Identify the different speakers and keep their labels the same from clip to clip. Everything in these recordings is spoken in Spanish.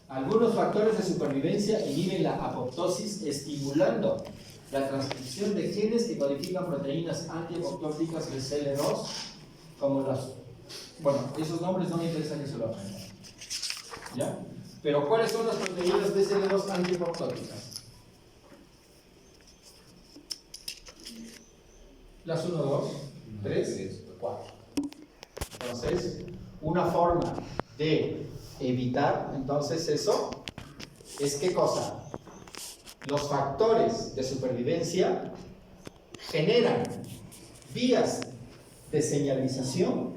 Speaker 1: Algunos factores de supervivencia inhiben la apoptosis estimulando la transcripción de genes que codifican proteínas antiapoptóticas BCL2, como las... Bueno, esos nombres no me interesa que se lo aprendan. ¿Ya? Pero ¿cuáles son las proteínas BCL2 antiapoptóticas? Las 1, 2, 3, 4. Entonces, una forma de evitar entonces eso es ¿qué cosa? Los factores de supervivencia generan vías de señalización.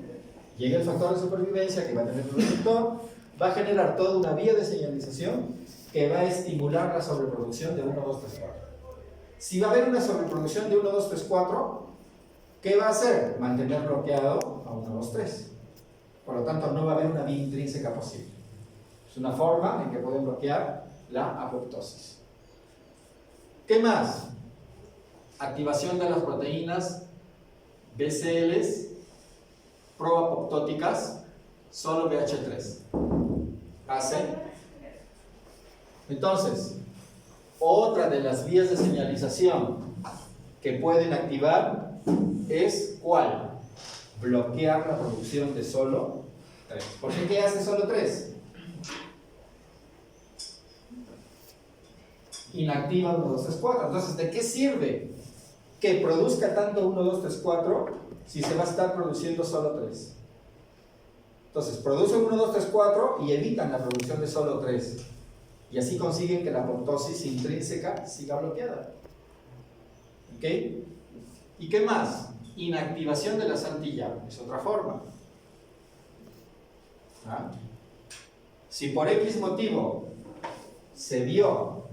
Speaker 1: Llega el factor de supervivencia que va a tener el receptor, va a generar toda una vía de señalización que va a estimular la sobreproducción de 1, 2, 3, 4. Si va a haber una sobreproducción de 1, 2, 3, 4, ¿qué va a hacer? Mantener bloqueado a 1, 2, 3. Por lo tanto, no va a haber una vía intrínseca posible. Es una forma en que pueden bloquear la apoptosis. ¿Qué más? Activación de las proteínas BCLs proapoptóticas, solo BH3. ¿Hace? Entonces, otra de las vías de señalización que pueden activar es ¿cuál? Bloquear la producción de solo 3. ¿Por qué hace solo 3? Inactiva 1, 2, 3, 4. Entonces, ¿de qué sirve que produzca tanto 1, 2, 3, 4 si se va a estar produciendo solo 3? Entonces, producen 1, 2, 3, 4 y evitan la producción de solo 3. Y así consiguen que la apoptosis intrínseca siga bloqueada. ¿Ok? ¿Y qué más? Inactivación de la santilla. Es otra forma. ¿Ah? Si por X motivo se dio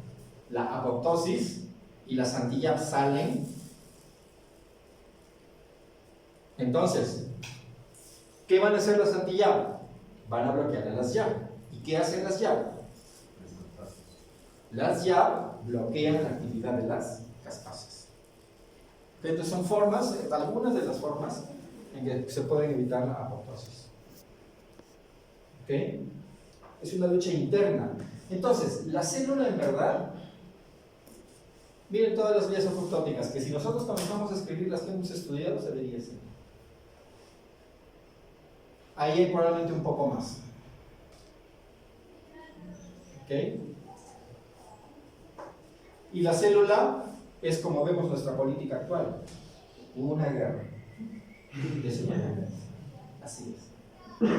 Speaker 1: la apoptosis y las antillas salen, entonces, ¿qué van a hacer las antillas? Van a bloquear a las YAP. ¿Y qué hacen las YAP? Las YAP bloquean la actividad de las caspases. Entonces son formas, algunas de las formas en que se pueden evitar la apoptosis. ¿Ok? Es una lucha interna. Entonces, la célula en verdad, miren todas las vías apoptóticas, que si nosotros comenzamos a escribir las que hemos estudiado, se vería así. Ahí hay probablemente un poco más. ¿Ok? Y la célula es como vemos nuestra política actual. Una guerra. Así es.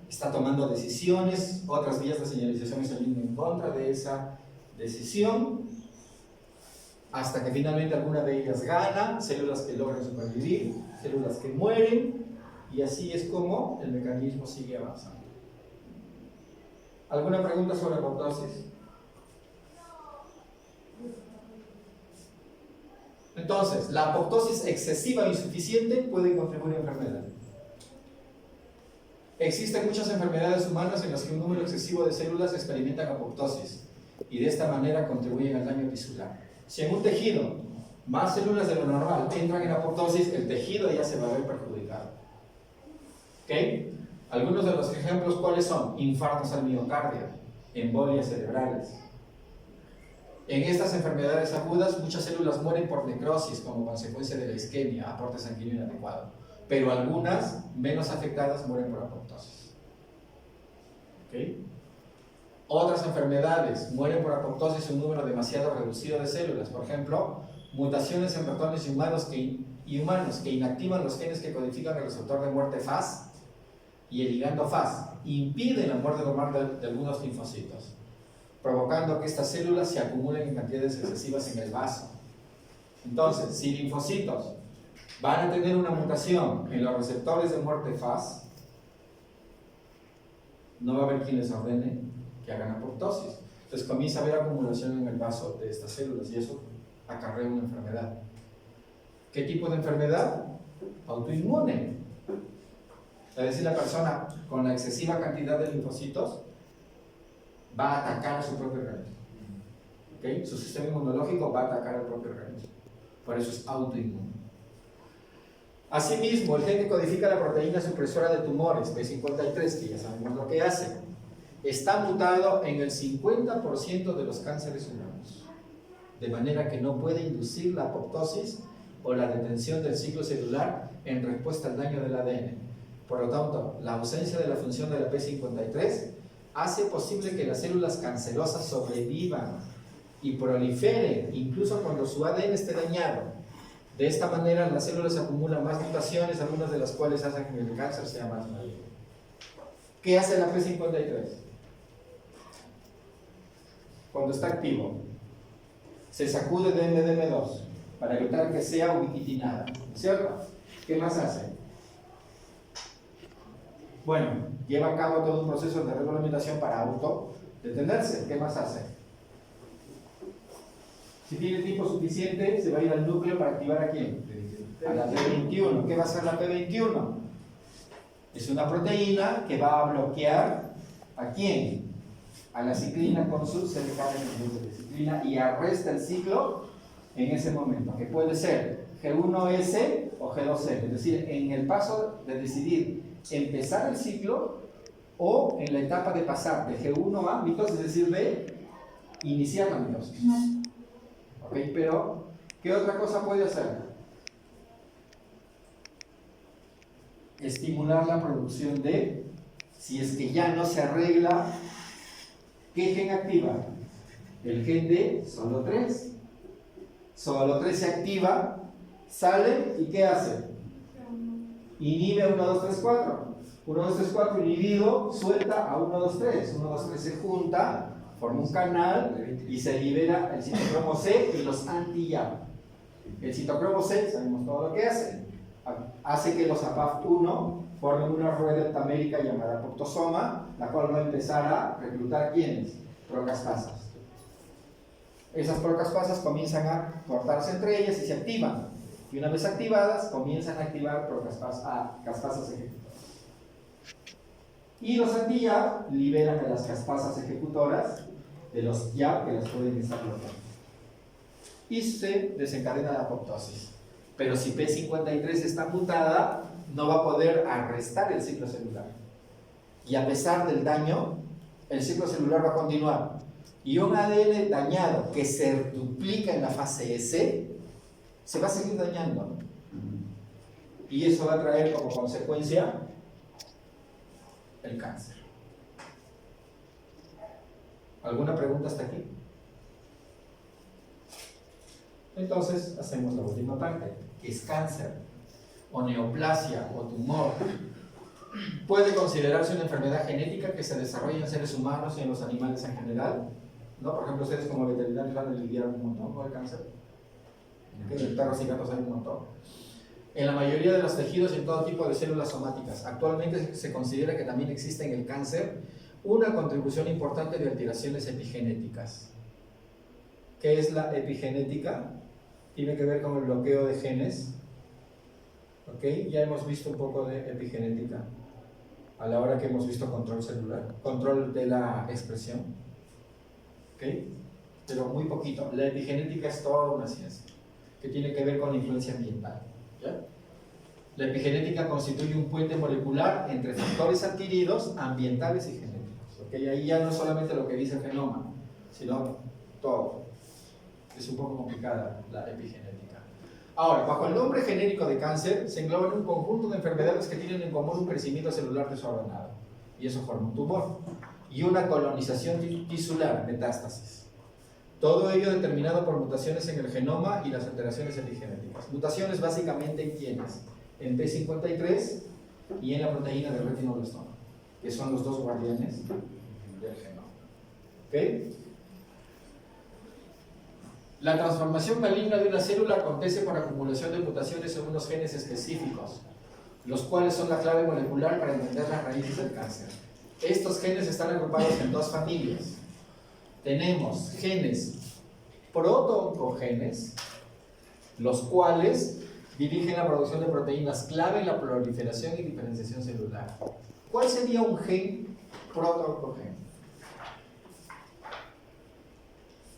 Speaker 1: Está tomando decisiones, otras vías de señalización saliendo en contra de esa decisión, hasta que finalmente alguna de ellas gana, células que logran supervivir, células que mueren, y así es como el mecanismo sigue avanzando. ¿Alguna pregunta sobre apoptosis? Entonces, la apoptosis excesiva o insuficiente puede contribuir a enfermedad. Existen muchas enfermedades humanas en las que un número excesivo de células experimentan apoptosis y de esta manera contribuyen al daño tisular. Si en un tejido más células de lo normal entran en apoptosis, el tejido ya se va a ver perjudicado. ¿Ok? Algunos de los ejemplos, ¿cuáles son? Infartos al miocardio, embolias cerebrales. En estas enfermedades agudas, muchas células mueren por necrosis como consecuencia de la isquemia, aporte sanguíneo inadecuado. Pero algunas, menos afectadas, mueren por apoptosis. ¿Okay? Otras enfermedades mueren por apoptosis un número demasiado reducido de células. Por ejemplo, mutaciones en ratones humanos que inactivan los genes que codifican el receptor de muerte FAS y el ligando FAS, impiden la muerte normal de algunos linfocitos, provocando que estas células se acumulen en cantidades excesivas en el vaso. Entonces, si linfocitos van a tener una mutación en los receptores de muerte FAS, no va a haber quien les ordene que hagan apoptosis. Entonces comienza a haber acumulación en el vaso de estas células y eso acarrea una enfermedad. ¿Qué tipo de enfermedad? Autoinmune. Es decir, la persona con la excesiva cantidad de linfocitos va a atacar a su propio organismo. ¿Okay? Su sistema inmunológico va a atacar al propio organismo. Por eso es autoinmune. Asimismo, el gen que codifica la proteína supresora de tumores, P53, que ya sabemos lo que hace, está mutado en el 50% de los cánceres humanos, de manera que no puede inducir la apoptosis o la detención del ciclo celular en respuesta al daño del ADN. Por lo tanto, la ausencia de la función de la P53 hace posible que las células cancerosas sobrevivan y proliferen incluso cuando su ADN esté dañado. De esta manera, las células acumulan más mutaciones, algunas de las cuales hacen que el cáncer sea más maligno. ¿Qué hace la P53? Cuando está activo, se sacude de MDM2 para evitar que sea ubiquitinada, ¿cierto? ¿Qué más hace? Bueno, lleva a cabo todo un proceso de regulamentación para autodetenerse. ¿Qué más hace? Si tiene tiempo suficiente, se va a ir al núcleo para activar ¿a quién? A la P21. ¿Qué va a hacer la P21? Es una proteína que va a bloquear ¿a quién? A la ciclina con su CDK de ciclina y arresta el ciclo en ese momento, que puede ser G1S o G2S, es decir, en el paso de decidir empezar el ciclo o en la etapa de pasar de G1 a mitosis, es decir, de iniciar la mitosis. ¿Ok? Pero, ¿qué otra cosa puede hacer? Estimular la producción de, si es que ya no se arregla, ¿qué gen activa? El gen de solo 3. Solo 3 se activa, sale y ¿qué hace? Inhibe 1, 2, 3, 4. 1, 2, 3, 4 inhibido, suelta a 1, 2, 3. 1, 2, 3 se junta, forma un canal y se libera el citocromo C y los anti-YAP. El citocromo C, sabemos todo lo que hace. Hace que los APAF1 formen una rueda heptamérica llamada apoptosoma, la cual va a empezar a reclutar ¿quiénes? Procaspasas. Esas procaspasas comienzan a cortarse entre ellas y se activan. Y una vez activadas, comienzan a activar caspasas ejecutoras. Y los anti-YAP liberan a las caspasas ejecutoras de los YAP que las pueden estar bloqueando. Y se desencadena la apoptosis. Pero si P53 está mutada, no va a poder arrestar el ciclo celular. Y a pesar del daño, el ciclo celular va a continuar. Y un ADN dañado que se duplica en la fase S, se va a seguir dañando. Y eso va a traer como consecuencia el cáncer. ¿Alguna pregunta hasta aquí? Entonces hacemos la última parte, que es cáncer, o neoplasia, o tumor. Puede considerarse una enfermedad genética que se desarrolla en seres humanos y en los animales en general, ¿no? Por ejemplo, ustedes como veterinarios van a lidiar un montón con el cáncer, que en perros y gatos hay un montón. En la mayoría de los tejidos y en todo tipo de células somáticas. Actualmente se considera que también existe en el cáncer una contribución importante de alteraciones epigenéticas. ¿Qué es la epigenética? Tiene que ver con el bloqueo de genes. ¿Ok? Ya hemos visto un poco de epigenética a la hora que hemos visto control celular, control de la expresión. ¿Ok? Pero muy poquito. La epigenética es toda una ciencia que tiene que ver con la influencia ambiental. ¿Ya? La epigenética constituye un puente molecular entre factores adquiridos, ambientales y genéticos. ¿Ok? Ahí ya no solamente lo que dice el genoma, sino todo. Es un poco complicada la epigenética. Ahora, bajo el nombre genérico de cáncer, se engloban un conjunto de enfermedades que tienen en común un crecimiento celular desordenado, y eso forma un tumor, y una colonización tisular, metástasis. Todo ello determinado por mutaciones en el genoma y las alteraciones epigenéticas. Mutaciones básicamente en quiénes? En P53 y en la proteína del retinoblastoma, que son los dos guardianes del genoma. ¿Ok? La transformación maligna de una célula acontece por acumulación de mutaciones en unos genes específicos, los cuales son la clave molecular para entender las raíces del cáncer. Estos genes están agrupados en dos familias. Tenemos genes proto-oncogenes, los cuales dirigen la producción de proteínas clave en la proliferación y diferenciación celular. ¿Cuál sería un gen proto-oncogene?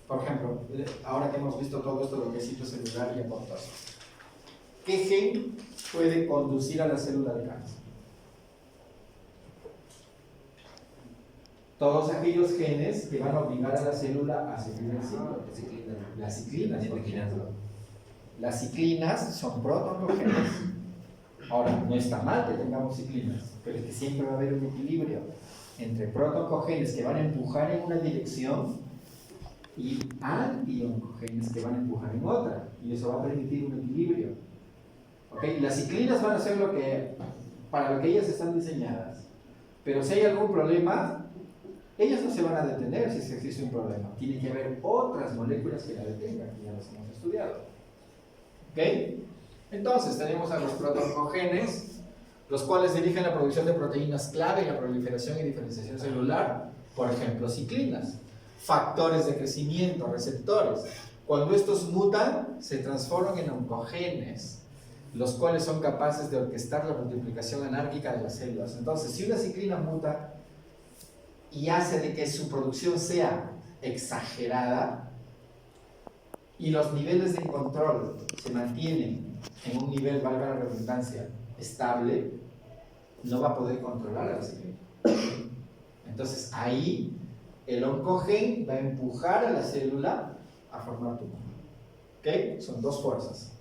Speaker 1: Por ejemplo, ahora que hemos visto todo esto de lo que es ciclo celular y apoptosis, ¿qué gen puede conducir a la célula de cáncer? Todos aquellos genes que van a obligar a la célula a seguir el ciclo. Las ciclinas, por ejemplo. Las ciclinas son protoncogenes. Ahora, no está mal que tengamos ciclinas, pero es que siempre va a haber un equilibrio entre protoncogenes que van a empujar en una dirección y antioncogenes que van a empujar en otra. Y eso va a permitir un equilibrio. ¿Okay? Las ciclinas van a ser para lo que ellas están diseñadas. Pero si hay algún problema, ellas no se van a detener si existe un problema. Tiene que haber otras moléculas que la detengan, que ya las hemos estudiado. ¿Ok? Entonces tenemos a los protoncogenes, los cuales dirigen la producción de proteínas clave en la proliferación y diferenciación celular, por ejemplo, ciclinas, factores de crecimiento, receptores. Cuando estos mutan, se transforman en oncogenes, los cuales son capaces de orquestar la multiplicación anárquica de las células. Entonces, si una ciclina muta y hace de que su producción sea exagerada y los niveles de control se mantienen en un nivel, valga la redundancia, estable, no va a poder controlar a la célula. Entonces ahí el oncogen va a empujar a la célula a formar tumor. ¿Ok? Son dos fuerzas.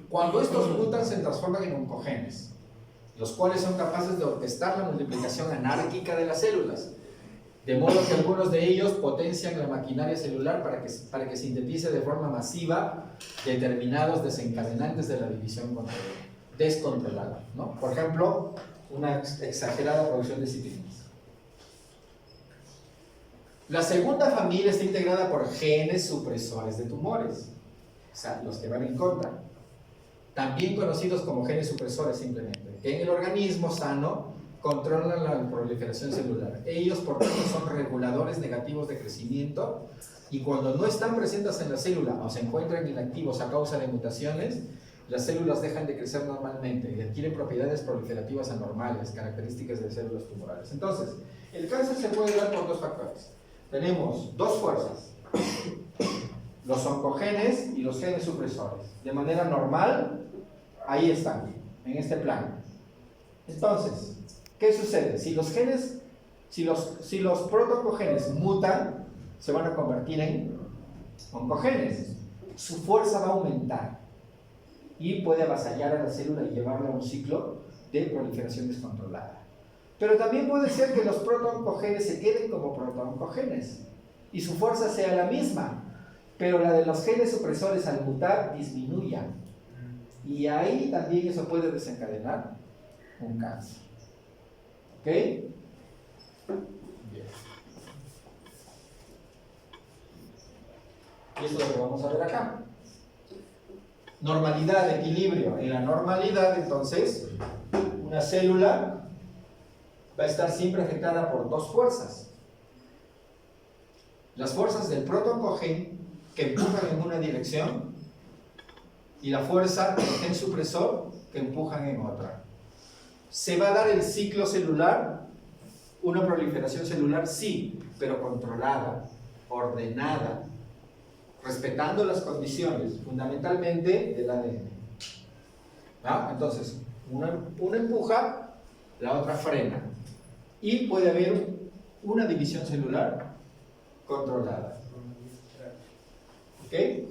Speaker 1: Cuando estos mutan, se transforman en oncogenes, los cuales son capaces de orquestar la multiplicación anárquica de las células, de modo que algunos de ellos potencian la maquinaria celular para que sintetice de forma masiva determinados desencadenantes de la división descontrolada, ¿no? Por ejemplo, una exagerada producción de ciclinas. La segunda familia está integrada por genes supresores de tumores, o sea, los que van en contra, también conocidos como genes supresores simplemente, que en el organismo sano controlan la proliferación celular. Ellos, por tanto, son reguladores negativos de crecimiento y cuando no están presentes en la célula o se encuentran inactivos a causa de mutaciones, las células dejan de crecer normalmente y adquieren propiedades proliferativas anormales, características de células tumorales. Entonces, el cáncer se puede dar por dos factores. Tenemos dos fuerzas, los oncogenes y los genes supresores. De manera normal, ahí están, en este plano. Entonces, ¿qué sucede? Si los protoncogenes mutan, se van a convertir en oncogenes. Su fuerza va a aumentar y puede avasallar a la célula y llevarla a un ciclo de proliferación descontrolada. Pero también puede ser que los protoncogenes se queden como protoncogenes y su fuerza sea la misma, pero la de los genes supresores al mutar disminuya. Y ahí también eso puede desencadenar un cáncer. ¿Ok? Bien. Y eso es lo que vamos a ver acá. Normalidad, equilibrio. En la normalidad, entonces, una célula va a estar siempre afectada por dos fuerzas. Las fuerzas del protoncogen que empujan en una dirección y la fuerza del gen supresor que empujan en otra. ¿Se va a dar el ciclo celular? ¿Una proliferación celular? Sí, pero controlada, ordenada, respetando las condiciones, fundamentalmente del ADN. ¿Ah? Entonces, una empuja, la otra frena. Y puede haber una división celular controlada. ¿Ok?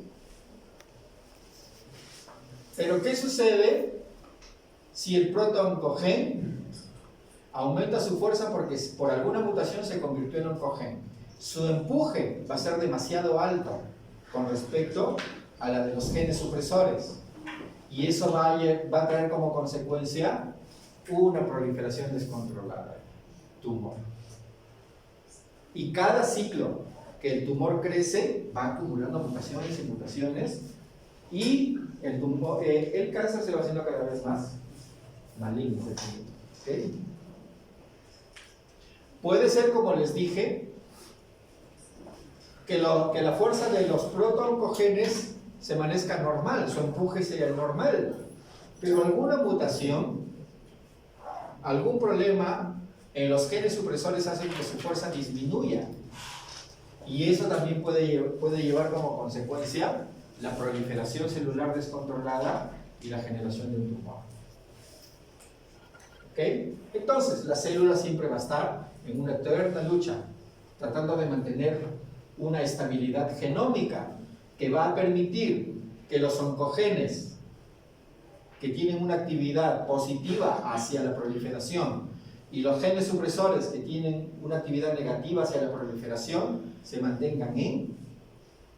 Speaker 1: Pero ¿qué sucede si el protoncogen aumenta su fuerza porque por alguna mutación se convirtió en oncogen? Su empuje va a ser demasiado alto con respecto a la de los genes supresores y eso va a traer como consecuencia una proliferación descontrolada, tumor. Y cada ciclo que el tumor crece va acumulando mutaciones y mutaciones y el cáncer se va haciendo cada vez más maligno. ¿Okay? Puede ser, como les dije, que la fuerza de los protoncogenes se manezca normal, su empuje sea normal, pero alguna mutación, algún problema en los genes supresores hace que su fuerza disminuya y eso también puede llevar como consecuencia la proliferación celular descontrolada y la generación de un tumor. ¿Ok? Entonces, la célula siempre va a estar en una eterna lucha, tratando de mantener una estabilidad genómica que va a permitir que los oncogenes que tienen una actividad positiva hacia la proliferación y los genes supresores que tienen una actividad negativa hacia la proliferación se mantengan en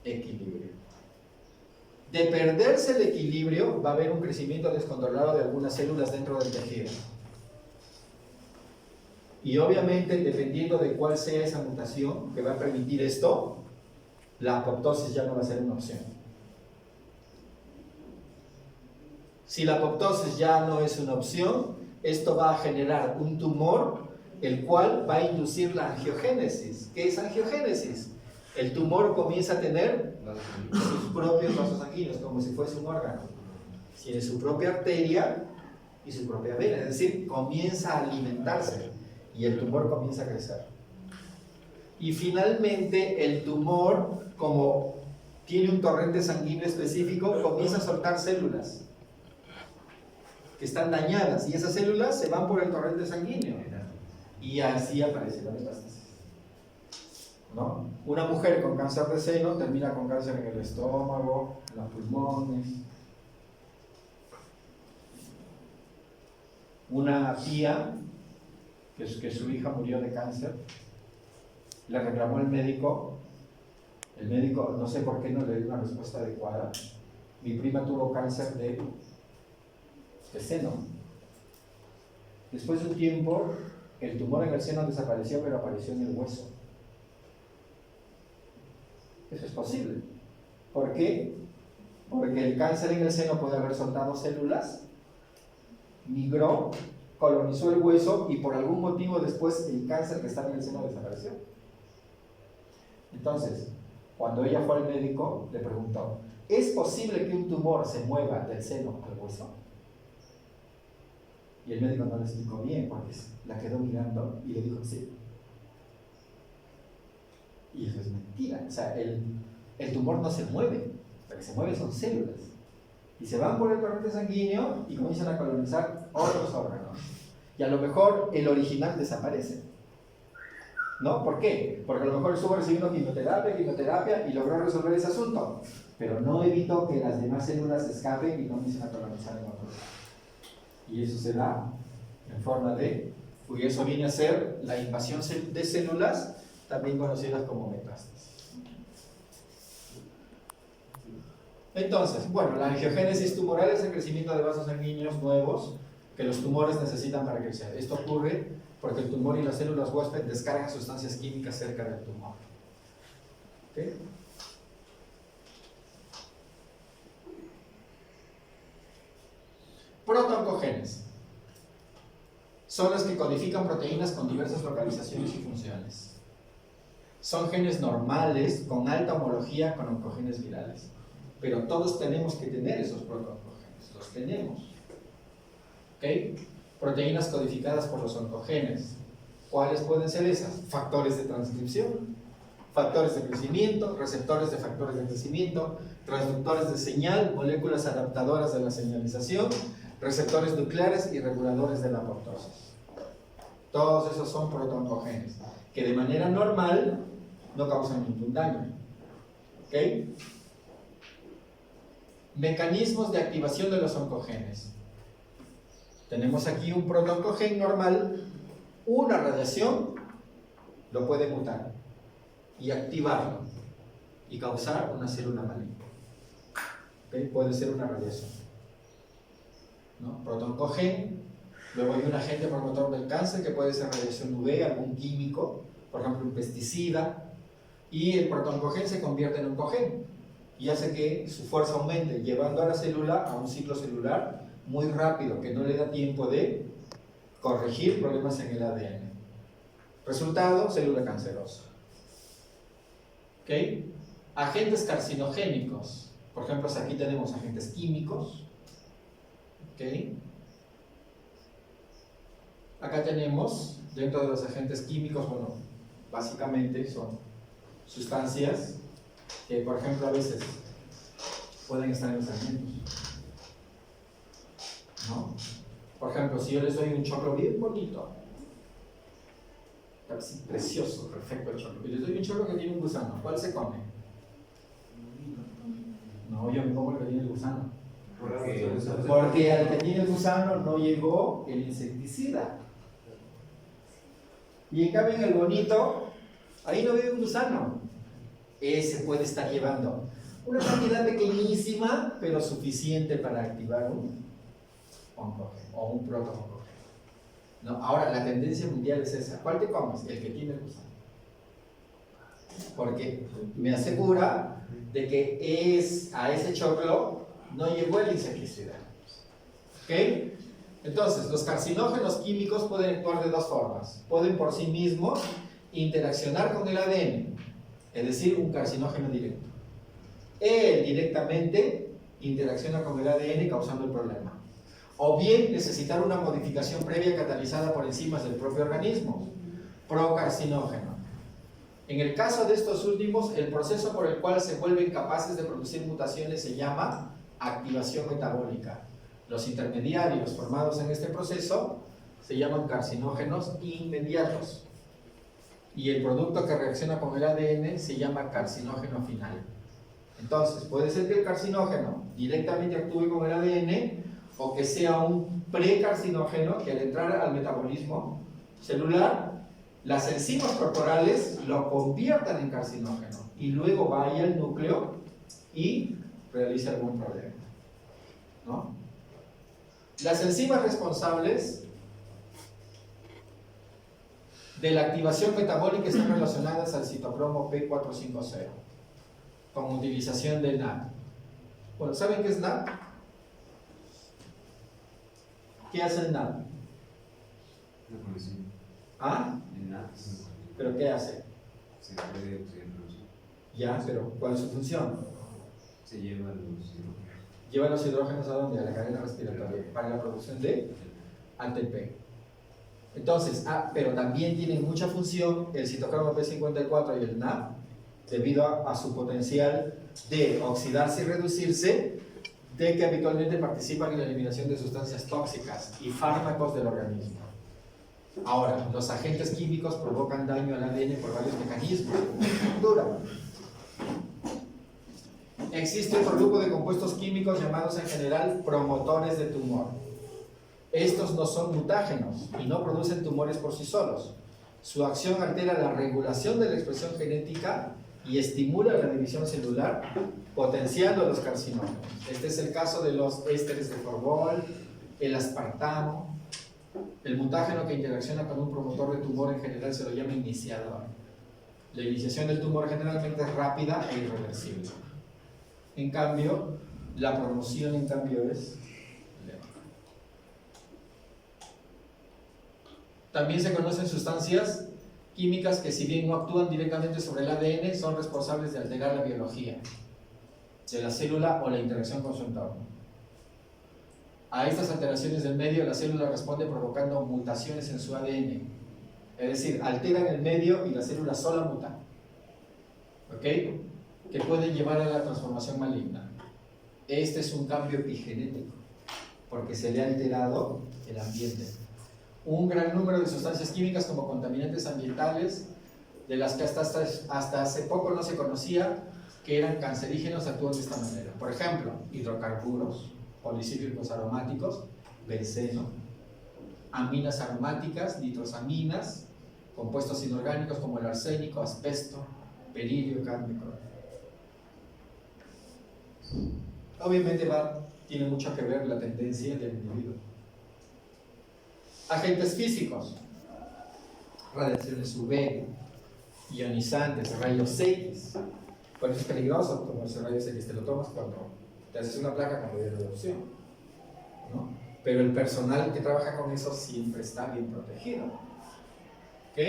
Speaker 1: equilibrio. De perderse el equilibrio, va a haber un crecimiento descontrolado de algunas células dentro del tejido. Y obviamente, dependiendo de cuál sea esa mutación que va a permitir esto, la apoptosis ya no va a ser una opción. Si la apoptosis ya no es una opción, esto va a generar un tumor, el cual va a inducir la angiogénesis. ¿Qué es angiogénesis? El tumor comienza a tener sus propios vasos sanguíneos, como si fuese un órgano. Tiene su propia arteria y su propia vena, es decir, comienza a alimentarse y el tumor comienza a crecer. Y finalmente el tumor, como tiene un torrente sanguíneo específico, comienza a soltar células que están dañadas y esas células se van por el torrente sanguíneo y así aparece la metástasis, ¿no? Una mujer con cáncer de seno termina con cáncer en el estómago, en los pulmones. Una tía que su hija murió de cáncer le reclamó al médico. El médico, no sé por qué no le dio una respuesta adecuada. Mi prima tuvo cáncer de seno. Después de un tiempo, el tumor en el seno desapareció, pero apareció en el hueso. Eso es posible. ¿Por qué? Porque el cáncer en el seno puede haber soltado células, migró, colonizó el hueso y por algún motivo después el cáncer que estaba en el seno desapareció. Entonces, cuando ella fue al médico, le preguntó: ¿es posible que un tumor se mueva del seno al hueso? Y el médico no le explicó bien, porque la quedó mirando y le dijo sí. Y eso es mentira. O sea, el tumor no se mueve, lo que se mueve son células. Y se van por el torrente sanguíneo y comienzan a colonizar otros órganos. Y a lo mejor el original desaparece. ¿No? ¿Por qué? Porque a lo mejor estuvo recibiendo quimioterapia y logró resolver ese asunto, pero no evitó que las demás células escapen y comiencen a colonizar en otros. Y eso se da en forma de, y eso viene a ser la invasión de células, también conocidas como metástasis. Entonces, bueno, la angiogénesis tumoral es el crecimiento de vasos sanguíneos nuevos que los tumores necesitan para crecer. Esto ocurre porque el tumor y las células huésped descargan sustancias químicas cerca del tumor. ¿Okay? Protooncogenes son los que codifican proteínas con diversas localizaciones y funciones. Son genes normales con alta homología con oncogenes virales, pero todos tenemos que tener esos protooncogenes, los tenemos. ¿Okay? Proteínas codificadas por los oncogenes. ¿Cuáles pueden ser esas? Factores de transcripción, factores de crecimiento, receptores de factores de crecimiento, transductores de señal, moléculas adaptadoras de la señalización, receptores nucleares y reguladores de la apoptosis. Todos esos son protooncogenes que de manera normal no causan ningún daño. ¿Ok? Mecanismos de activación de los oncogenes. Tenemos aquí un protooncogen normal, una radiación lo puede mutar y activarlo y causar una célula maligna. ¿Okay? Puede ser una radiación, ¿no? Protooncogen, luego hay un agente promotor del cáncer que puede ser radiación UV, algún químico, por ejemplo un pesticida, y el protooncogen se convierte en oncogen y hace que su fuerza aumente, llevando a la célula a un ciclo celular muy rápido, que no le da tiempo de corregir problemas en el ADN. Resultado, célula cancerosa. ¿Ok? Agentes carcinogénicos. Por ejemplo, aquí tenemos agentes químicos. ¿Ok? Acá tenemos, dentro de los agentes químicos, bueno, básicamente son sustancias que, por ejemplo, a veces pueden estar en los alimentos, ¿no? Por ejemplo, si yo les doy un choclo bien bonito, así, precioso, perfecto el choclo, y les doy un choclo que tiene un gusano, ¿cuál se come? No, yo me como el que tiene el gusano. Porque al que tiene el gusano no llegó el insecticida. Y en cambio en el bonito, ahí no vive un gusano. Ese puede estar llevando una cantidad pequeñísima, pero suficiente para activar un oncógeno o un proto-oncógeno. No, ahora, la tendencia mundial es esa. ¿Cuál te comes? El que tiene el gusano. Porque me asegura de que a ese choclo no llegó el insecticida. ¿Ok? Entonces, los carcinógenos químicos pueden actuar de dos formas. Pueden por sí mismos interaccionar con el ADN, es decir, un carcinógeno directo. Él directamente interacciona con el ADN causando el problema. O bien necesitar una modificación previa catalizada por enzimas del propio organismo, procarcinógeno. En el caso de estos últimos, el proceso por el cual se vuelven capaces de producir mutaciones se llama activación metabólica. Los intermediarios formados en este proceso se llaman carcinógenos inmediatos. Y el producto que reacciona con el ADN se llama carcinógeno final. Entonces, puede ser que el carcinógeno directamente actúe con el ADN o que sea un precarcinógeno que al entrar al metabolismo celular, las enzimas corporales lo conviertan en carcinógeno y luego vaya al núcleo y realice algún problema, ¿no? Las enzimas responsables de la activación metabólica están relacionadas al citocromo P450 con utilización de NAD. Bueno, ¿saben qué es NAD? ¿Qué hace el NAD? ¿Ah? ¿Pero qué hace?
Speaker 2: Se puede oxigenar.
Speaker 1: Ya, pero ¿cuál es su función?
Speaker 2: Se lleva los hidrógenos.
Speaker 1: Lleva los hidrógenos ¿a dónde? A la cadena respiratoria para la producción de ATP. Entonces, pero también tienen mucha función el citocromo P54 y el NAD debido a su potencial de oxidarse y reducirse, de que habitualmente participan en la eliminación de sustancias tóxicas y fármacos del organismo. Ahora, los agentes químicos provocan daño al ADN por varios mecanismos. Dura. Existe otro grupo de compuestos químicos llamados en general promotores de tumor. Estos no son mutágenos y no producen tumores por sí solos. Su acción altera la regulación de la expresión genética y estimula la división celular, potenciando los carcinógenos. Este es el caso de los ésteres de Forbol, el aspartamo. El mutágeno que interacciona con un promotor de tumor en general se lo llama iniciador. La iniciación del tumor generalmente es rápida e irreversible. En cambio, la promoción es lenta. También se conocen sustancias químicas que, si bien no actúan directamente sobre el ADN, son responsables de alterar la biología de la célula o la interacción con su entorno. A estas alteraciones del medio, la célula responde provocando mutaciones en su ADN. Es decir, alteran el medio y la célula sola muta. ¿Ok? Que pueden llevar a la transformación maligna. Este es un cambio epigenético, porque se le ha alterado el ambiente. Un gran número de sustancias químicas como contaminantes ambientales, de las que hasta hace poco no se conocía que eran cancerígenos, actúan de esta manera. Por ejemplo, hidrocarburos, policíclicos aromáticos, benceno, aminas aromáticas, nitrosaminas, compuestos inorgánicos como el arsénico, asbesto, berilio, cadmio. Obviamente tiene mucho que ver la tendencia del individuo. Agentes físicos, radiaciones UV, ionizantes, rayos X. Por eso es peligroso tomarse rayos X, te lo tomas cuando te haces una placa con radiación, ¿no? Pero el personal que trabaja con eso siempre está bien protegido. ¿Ok?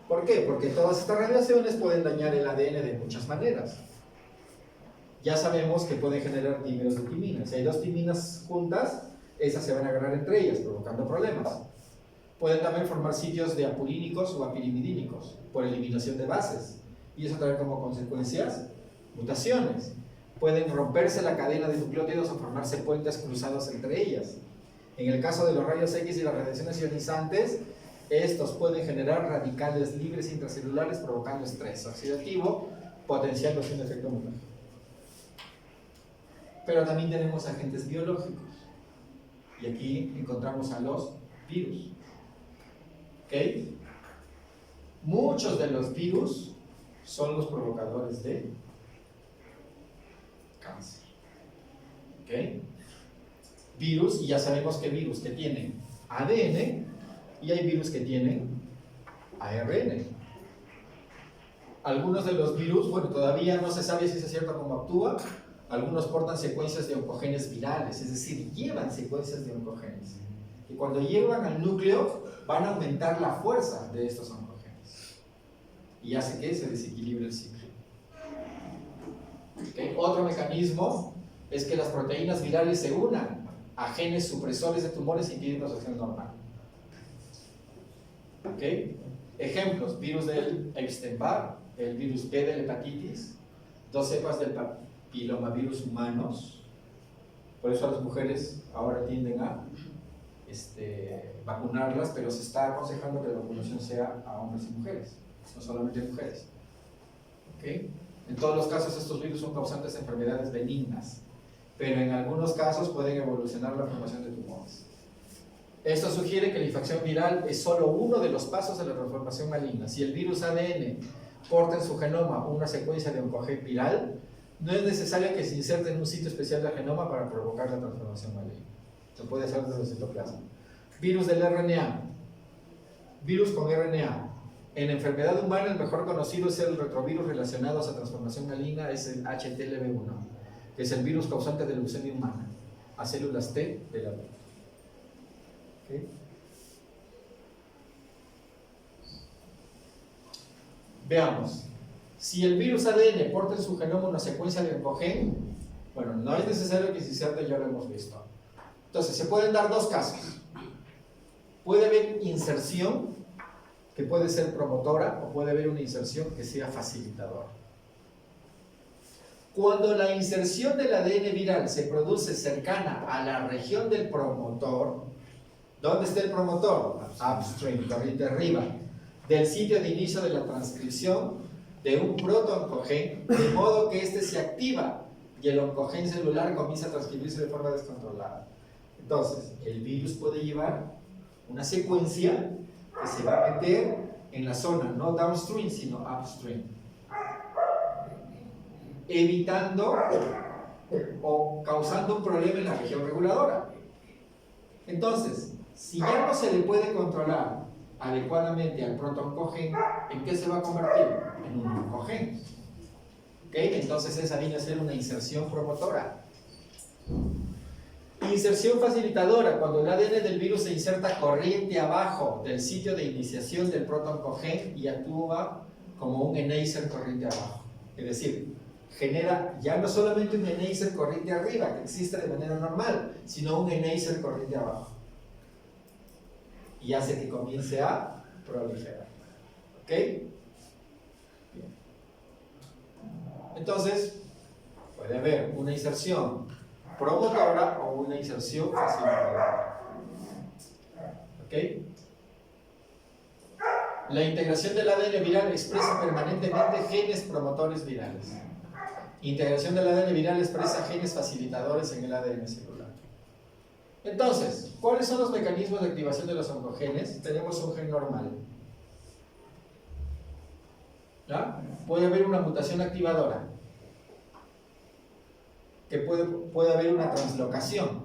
Speaker 1: ¿Por qué? Porque todas estas radiaciones pueden dañar el ADN de muchas maneras. Ya sabemos que pueden generar dímeros de timina. Si hay dos timinas juntas, esas se van a agarrar entre ellas, provocando problemas. Pueden también formar sitios de apurínicos o apirimidínicos por eliminación de bases. Y eso trae como consecuencias mutaciones. Pueden romperse la cadena de nucleótidos o formarse puentes cruzados entre ellas. En el caso de los rayos X y las radiaciones ionizantes, estos pueden generar radicales libres intracelulares provocando estrés oxidativo, potenciando un efecto mutante. Pero también tenemos agentes biológicos. Y aquí encontramos a los virus. ¿Ok? Muchos de los virus son los provocadores de cáncer. ¿Ok? Virus, y ya sabemos que virus que tienen ADN y hay virus que tienen ARN. Algunos de los virus, bueno, todavía no se sabe si es cierto cómo actúa. Algunos portan secuencias de oncogenes virales, es decir, llevan secuencias de oncogenes. Y cuando llegan al núcleo, van a aumentar la fuerza de estos oncogenes. Y hace que se desequilibre el ciclo. ¿Okay? Otro mecanismo es que las proteínas virales se unan a genes supresores de tumores impidiendo su acción normal. ¿Okay? Ejemplos: virus del Epstein-Barr, el virus B de la hepatitis, 2 cepas del papilomavirus humanos. Por eso las mujeres ahora tienden a vacunarlas, pero se está aconsejando que la vacunación sea a hombres y mujeres, no solamente mujeres. ¿Okay? En todos los casos estos virus son causantes de enfermedades benignas, pero en algunos casos pueden evolucionar la formación de tumores. Esto sugiere que la infección viral es solo uno de los pasos de la transformación maligna. Si el virus ADN porta en su genoma una secuencia de oncogen viral, no es necesario que se inserte en un sitio especial del genoma para provocar la transformación maligna. Se puede hacer desde el citoplasma. Virus del RNA. Virus con RNA. En enfermedad humana el mejor conocido es el retrovirus relacionado a esa transformación maligna, es el HTLV1, que es el virus causante de leucemia humana, a células T de la vida. ¿Okay? Veamos. Si el virus ADN porta en su genoma una secuencia de oncogen, bueno, no es necesario que se inserte, ya lo hemos visto. Entonces, se pueden dar dos casos. Puede haber inserción, que puede ser promotora, o puede haber una inserción que sea facilitadora. Cuando la inserción del ADN viral se produce cercana a la región del promotor, ¿dónde está el promotor? Upstream, corriente arriba, del sitio de inicio de la transcripción de un proto-oncogen, de modo que este se activa y el oncogen celular comienza a transcribirse de forma descontrolada. Entonces, el virus puede llevar una secuencia que se va a meter en la zona, no downstream, sino upstream, evitando o causando un problema en la región reguladora. Entonces, si ya no se le puede controlar adecuadamente al proto-oncogen, ¿en qué se va a convertir? En un oncogen. ¿Okay? Entonces esa viene a ser una inserción promotora. Inserción facilitadora, cuando el ADN del virus se inserta corriente abajo del sitio de iniciación del proto-oncogen y actúa como un enhancer corriente abajo. Es decir, genera ya no solamente un enhancer corriente arriba, que existe de manera normal, sino un enhancer corriente abajo. Y hace que comience a proliferar. ¿Ok? Bien. Entonces, puede haber una inserción promotora o una inserción facilitadora. ¿Ok? La integración del ADN viral expresa permanentemente genes promotores virales. Integración del ADN viral expresa genes facilitadores en el ADN celular. Entonces, ¿cuáles son los mecanismos de activación de los oncogenes? Tenemos un gen normal. ¿Ya? Puede haber una mutación activadora, que puede haber una translocación,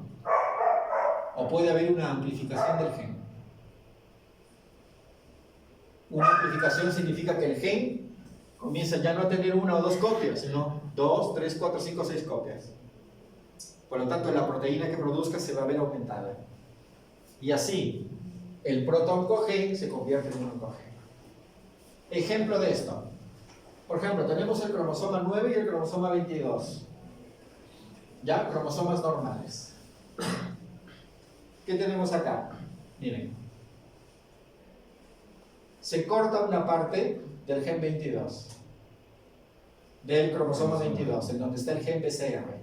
Speaker 1: o puede haber una amplificación del gen. Una amplificación significa que el gen comienza ya no a tener una o dos copias, sino 2, 3, 4, 5, 6 copias. Por lo tanto, la proteína que produzca se va a ver aumentada. Y así, el proto-oncogen se convierte en un oncogen. Ejemplo de esto. Por ejemplo, tenemos el cromosoma 9 y el cromosoma 22. Ya, cromosomas normales. ¿Qué tenemos acá? Miren. Se corta una parte del gen 22, del cromosoma 22, en donde está el gen BCR,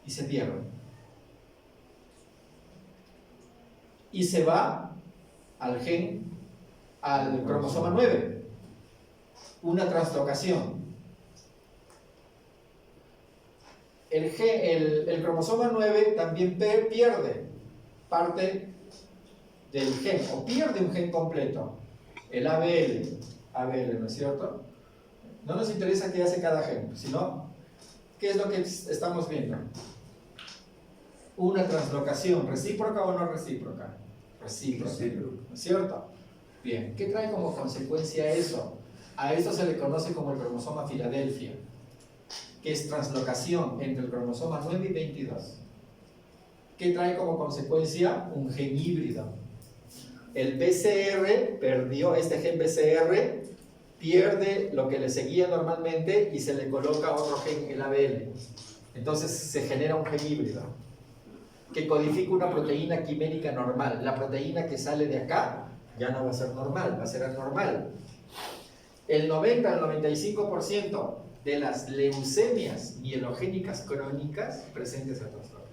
Speaker 1: y se pierde. y se va al cromosoma 9. Una translocación. El cromosoma 9 también pierde parte del gen, o pierde un gen completo, el ABL, ¿no es cierto? No nos interesa qué hace cada gen, sino qué es lo que estamos viendo. Una translocación, ¿recíproca o no recíproca? Recíproca, ¿no es cierto? Bien, ¿qué trae como consecuencia eso? A eso se le conoce como el cromosoma Filadelfia, que es translocación entre el cromosoma 9 y 22. ¿Qué trae como consecuencia? Un gen híbrido. El BCR perdió, este gen BCR pierde lo que le seguía normalmente y se le coloca otro gen, el ABL. Entonces se genera un gen híbrido que codifica una proteína quimérica normal. La proteína que sale de acá ya no va a ser normal, va a ser anormal. El 90 al 95% de las leucemias mielogénicas crónicas presentes en traslocación.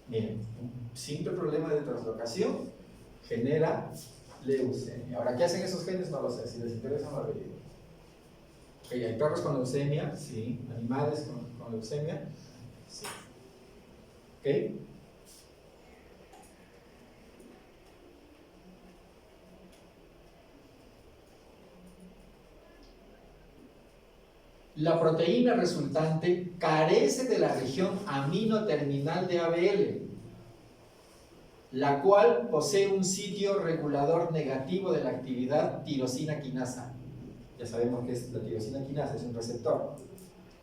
Speaker 1: Miren, un simple problema de translocación genera leucemia. Ahora, ¿qué hacen esos genes? No lo sé, si les interesa no lo averiguo. Okay, ¿hay perros con leucemia? Sí. ¿Animales con leucemia? Sí. ¿Ok? La proteína resultante carece de la región aminoterminal de ABL, la cual posee un sitio regulador negativo de la actividad tirosina quinasa. Ya sabemos que es la tirosina quinasa, es un receptor.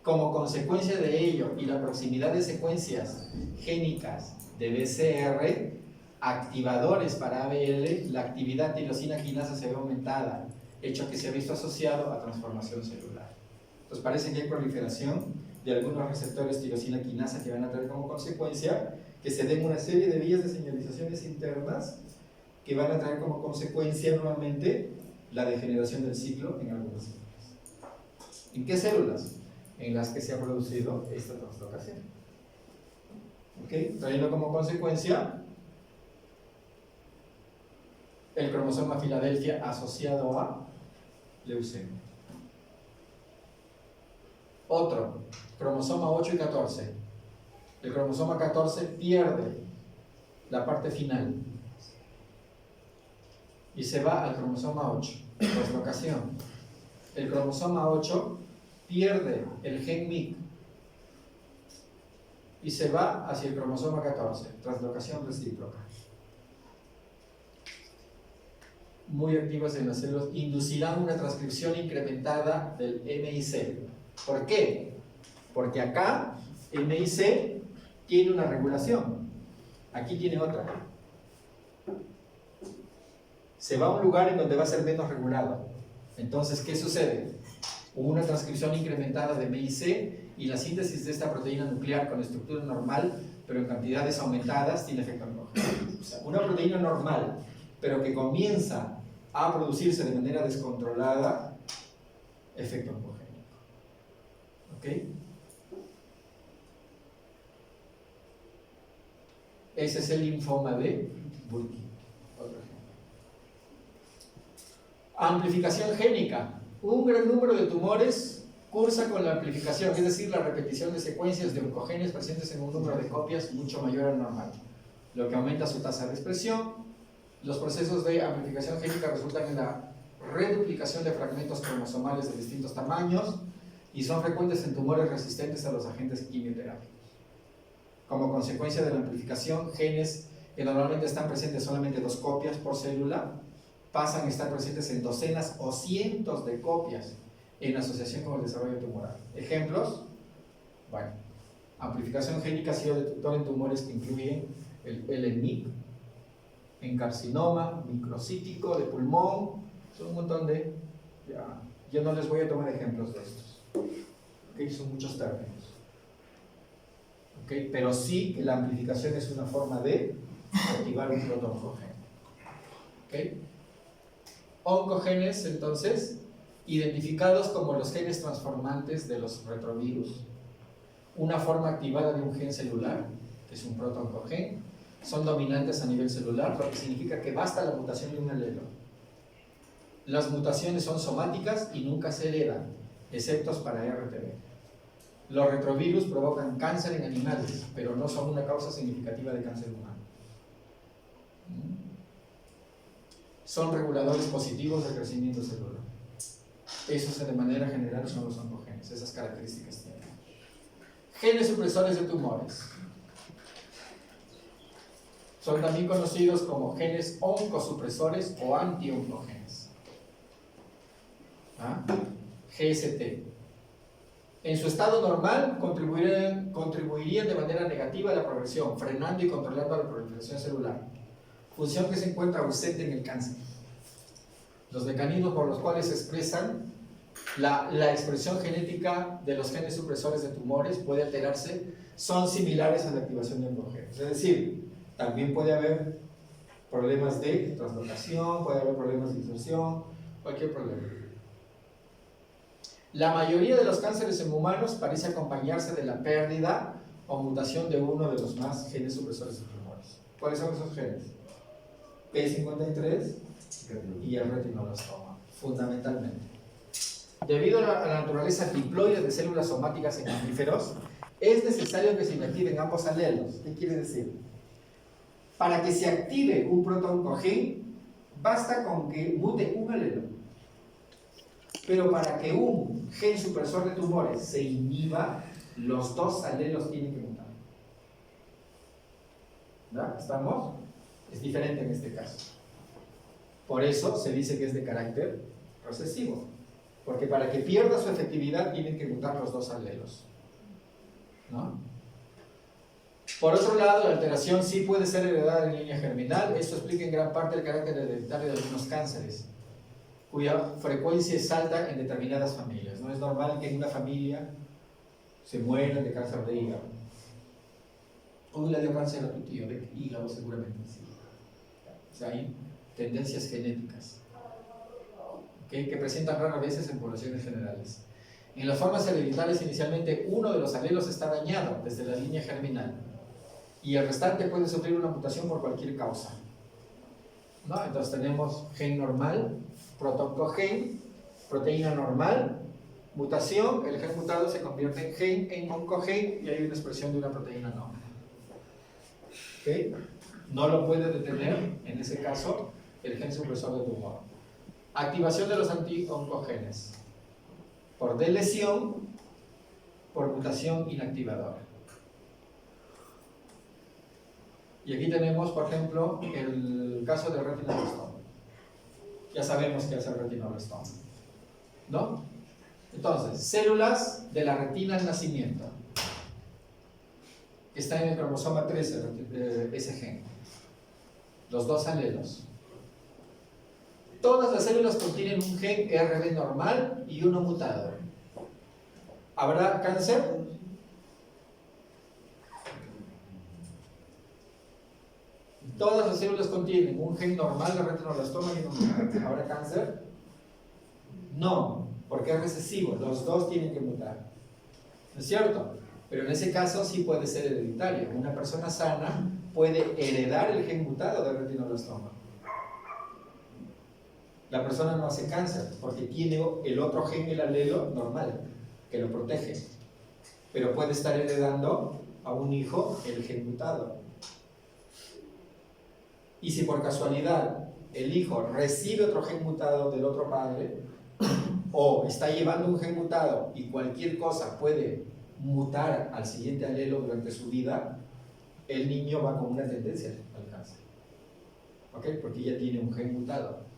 Speaker 1: Como consecuencia de ello y la proximidad de secuencias génicas de BCR, activadores para ABL, la actividad tirosina quinasa se ve aumentada, hecho que se ha visto asociado a transformación celular. Entonces parece que hay proliferación de algunos receptores tirosina quinasa que van a traer como consecuencia que se den una serie de vías de señalizaciones internas que van a traer como consecuencia nuevamente la degeneración del ciclo en algunas células. ¿En qué células? En las que se ha producido esta translocación. ¿Ok? Trayendo como consecuencia el cromosoma Filadelfia asociado a leucemia. Otro, cromosoma 8 y 14. El cromosoma 14 pierde la parte final y se va al cromosoma 8, translocación. El cromosoma 8 pierde el gen MYC y se va hacia el cromosoma 14, translocación recíproca. Muy activas en las células, inducirán una transcripción incrementada del MIC. ¿Por qué? Porque acá el MIC tiene una regulación, aquí tiene otra. Se va a un lugar en donde va a ser menos regulado. Entonces, ¿qué sucede? Hubo una transcripción incrementada de MIC y la síntesis de esta proteína nuclear con estructura normal, pero en cantidades aumentadas, tiene efecto oncogénico. O sea, una proteína normal, pero que comienza a producirse de manera descontrolada, efecto oncogénico. ¿Ok? Ese es el linfoma de Burkitt. Otro ejemplo. Amplificación génica. Un gran número de tumores cursa con la amplificación, es decir, la repetición de secuencias de oncogenes presentes en un número de copias mucho mayor al normal, lo que aumenta su tasa de expresión. Los procesos de amplificación génica resultan en la reduplicación de fragmentos cromosomales de distintos tamaños y son frecuentes en tumores resistentes a los agentes quimioterápicos. Como consecuencia de la amplificación, genes que normalmente están presentes solamente 2 copias por célula pasan a estar presentes en docenas o cientos de copias en asociación con el desarrollo tumoral. Ejemplos, bueno, amplificación génica ha sido detector en tumores que incluyen el MYC, en carcinoma microcítico de pulmón, son un montón de... yo no les voy a tomar ejemplos de estos, ¿okay? Son muchos términos. ¿Okay? Pero sí que la amplificación es una forma de activar un proto-oncogene. ¿Okay? Oncogenes, entonces, identificados como los genes transformantes de los retrovirus. Una forma activada de un gen celular, que es un proto-oncogene, son dominantes a nivel celular, lo que significa que basta la mutación de un alelo. Las mutaciones son somáticas y nunca se heredan, excepto para RTV. Los retrovirus provocan cáncer en animales, pero no son una causa significativa de cáncer humano. Son reguladores positivos del crecimiento celular. Esos de manera general son los oncogenes, esas características tienen. Genes supresores de tumores. Son también conocidos como genes oncosupresores o anti-oncogenes. GST. En su estado normal contribuirían de manera negativa a la progresión, frenando y controlando la proliferación celular, función que se encuentra ausente en el cáncer. Los mecanismos por los cuales se expresan la expresión genética de los genes supresores de tumores puede alterarse, son similares a la activación de oncogenes. Es decir, también puede haber problemas de translocación, puede haber problemas de inserción, cualquier problema. La mayoría de los cánceres en humanos parece acompañarse de la pérdida o mutación de uno de los más genes supresores de tumores. ¿Cuáles son esos genes? P53 y el retinoblastoma, fundamentalmente. Debido a la naturaleza diploide de células somáticas en mamíferos, es necesario que se inactiven ambos alelos. ¿Qué quiere decir? Para que se active un protooncogen, basta con que mute un alelo. Pero para que un gen supresor de tumores se inhiba, los dos alelos tienen que mutar. ¿Ya? ¿Estamos? Es diferente en este caso. Por eso se dice que es de carácter recesivo. Porque para que pierda su efectividad tienen que mutar los dos alelos. ¿No? Por otro lado, la alteración sí puede ser heredada en línea germinal. Esto explica en gran parte el carácter hereditario de algunos cánceres, cuya frecuencia es alta en determinadas familias. No es normal que en una familia se mueran de cáncer de hígado. Uy, le dio cáncer a tu tío de hígado, seguramente sí. O sea, hay tendencias genéticas, ¿okay?, que presentan raras veces en poblaciones generales. En las formas hereditarias, inicialmente uno de los alelos está dañado desde la línea germinal y el restante puede sufrir una mutación por cualquier causa, ¿no? Entonces tenemos gen normal, protooncogen, proteína normal, mutación, el gen mutado se convierte en gen, en oncogen, y hay una expresión de una proteína no. ¿Okay? No lo puede detener, en ese caso, el gen supresor de tumor. Activación de los anti-oncogenes por delesión, por mutación inactivadora. Y aquí tenemos, por ejemplo, el caso del retinoblastoma. Ya sabemos qué es el retinoblastoma, ¿no? Entonces, células de la retina al nacimiento. Está en el cromosoma 13, ese gen. Los dos alelos. Todas las células contienen un gen RB normal y uno mutado. ¿Habrá cáncer? Todas las células contienen un gen normal de retinoblastoma y uno mutado. ¿Habrá cáncer? No, porque es recesivo. Los dos tienen que mutar. ¿No es cierto? Pero en ese caso sí puede ser hereditario. Una persona sana puede heredar el gen mutado de retinoblastoma. La persona no hace cáncer porque tiene el otro gen, el alelo normal, que lo protege. Pero puede estar heredando a un hijo el gen mutado. Y si por casualidad el hijo recibe otro gen mutado del otro padre, o está llevando un gen mutado y cualquier cosa puede mutar al siguiente alelo durante su vida, el niño va con una tendencia al cáncer. ¿Ok? Porque ya tiene un gen mutado.